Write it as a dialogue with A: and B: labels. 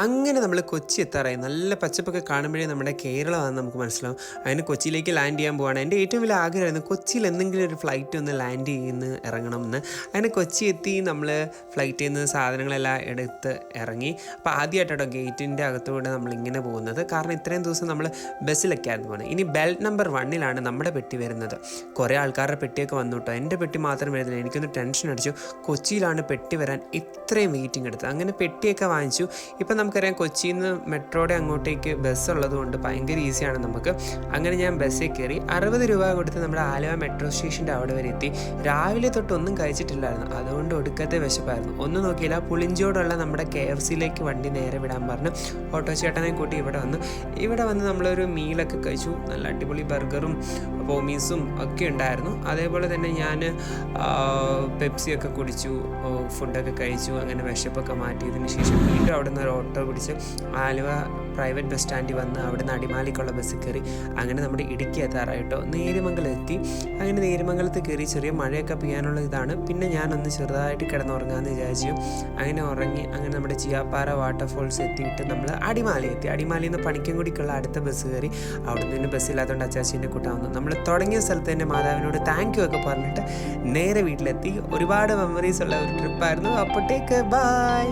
A: അങ്ങനെ നമ്മൾ കൊച്ചി എത്താറായി. നല്ല പച്ചപ്പൊക്കെ കാണുമ്പോഴേ നമ്മുടെ കേരളമാണെന്ന് നമുക്ക് മനസ്സിലാവും. അങ്ങനെ കൊച്ചിയിലേക്ക് ലാൻഡ് ചെയ്യാൻ പോവാണ്. എൻ്റെ ഏറ്റവും വലിയ ആഗ്രഹമായിരുന്നു കൊച്ചിയിൽ എന്തെങ്കിലും ഒരു ഫ്ലൈറ്റ് ഒന്ന് ലാൻഡ് ചെയ്യുന്ന ഇറങ്ങണം എന്ന്. അങ്ങനെ കൊച്ചി എത്തി നമ്മൾ ഫ്ലൈറ്റിൽ നിന്ന് സാധനങ്ങളെല്ലാം എടുത്ത് ഇറങ്ങി. അപ്പോൾ ആദ്യമായിട്ടോ ഗേറ്റിൻ്റെ അകത്തൂടെ നമ്മളിങ്ങനെ പോകുന്നത്. കാരണം ഇത്രയും ദിവസം നമ്മൾ ബസ്സിലൊക്കെയായിരുന്നു പോകുന്നത്. ഇനി ബെൽറ്റ് നമ്പർ 1 നമ്മുടെ പെട്ടി വരുന്നത്. കുറേ ആൾക്കാരുടെ പെട്ടിയൊക്കെ വന്നു കേട്ടോ. എൻ്റെ പെട്ടി മാത്രം വരുന്നില്ല. എനിക്കൊന്ന് ടെൻഷൻ അടിച്ചു. കൊച്ചിയിലാണ് പെട്ടി വരാൻ ഇത്രയും വെയിറ്റിംഗ് എടുത്തത്. അങ്ങനെ പെട്ടിയൊക്കെ വാങ്ങിച്ചു. ഇപ്പം നമുക്കറിയാം കൊച്ചിയിൽ നിന്ന് മെട്രോയുടെ അങ്ങോട്ടേക്ക് ബസ് ഉള്ളതുകൊണ്ട് ഭയങ്കര ഈസിയാണ് നമുക്ക്. അങ്ങനെ ഞാൻ ബസ്സിൽ കയറി 60 രൂപ കൊടുത്ത് നമ്മുടെ ആലുവ മെട്രോ സ്റ്റേഷൻ്റെ അവിടെ വരെ എത്തി. രാവിലെ തൊട്ട് ഒന്നും കഴിച്ചിട്ടില്ലായിരുന്നു, അതുകൊണ്ട് ഒടുക്കത്തെ വിശപ്പായിരുന്നു. ഒന്നും നോക്കിയില്ല, പുളിഞ്ചോടുള്ള നമ്മുടെ KFCയിലേക്ക് വണ്ടി നേരെ വിടാൻ പറഞ്ഞ് ഓട്ടോ ചേട്ടനെ കൂട്ടി ഇവിടെ വന്ന് നമ്മളൊരു മീലൊക്കെ കഴിച്ചു. നല്ല അടിപൊളി ബർഗറും പോമീസും ഒക്കെ ഉണ്ടായിരുന്നു. അതേപോലെ തന്നെ ഞാൻ പെപ്സിയൊക്കെ കുടിച്ചു, ഫുഡൊക്കെ കഴിച്ചു. അങ്ങനെ വിശപ്പൊക്കെ മാറ്റിയതിന് ശേഷം വീണ്ടും അവിടെ നിന്ന് ഒരു ഓട്ടോ പിടിച്ച് ആലുവ പ്രൈവറ്റ് ബസ് സ്റ്റാൻഡിൽ വന്ന് അവിടുന്ന് അടിമാലിക്കുള്ള ബസ്സിൽ കയറി. അങ്ങനെ നമ്മുടെ ഇടുക്കി എത്താറായിട്ടോ. നേര്യമംഗലം എത്തി. അങ്ങനെ നേര്യമംഗലത്ത് കയറി. ചെറിയ മഴയൊക്കെ പെയ്യാനുള്ള ഇതാണ്. പിന്നെ ഞാനൊന്ന് ചെറുതായിട്ട് കിടന്നുറങ്ങാമെന്ന് വിചാരിച്ചു. അങ്ങനെ ഉറങ്ങി. അങ്ങനെ നമ്മുടെ ചിയാപ്പാറ വാട്ടർഫോൾസ് എത്തിയിട്ട് നമ്മൾ അടിമാലി എത്തി. അടിമാലിയിൽ നിന്ന് പണിക്കൻകുടിക്കുള്ള അടുത്ത ബസ് കയറി. അവിടെ നിന്ന് ബസ്സില്ലാത്തതുകൊണ്ട് അച്ചാച്ചീനെ കൂട്ടാവുന്നു. നമ്മൾ തുടങ്ങിയ സ്ഥലത്ത് തന്നെ മാതാവിനോട് താങ്ക് യു ഒക്കെ പറഞ്ഞിട്ട് നേരെ വീട്ടിലെത്തി. ഒരുപാട് മെമ്മറീസ് ഉള്ള ഒരു ട്രിപ്പായിരുന്നു. അപ്പോൾ ടേക്ക് ബൈ.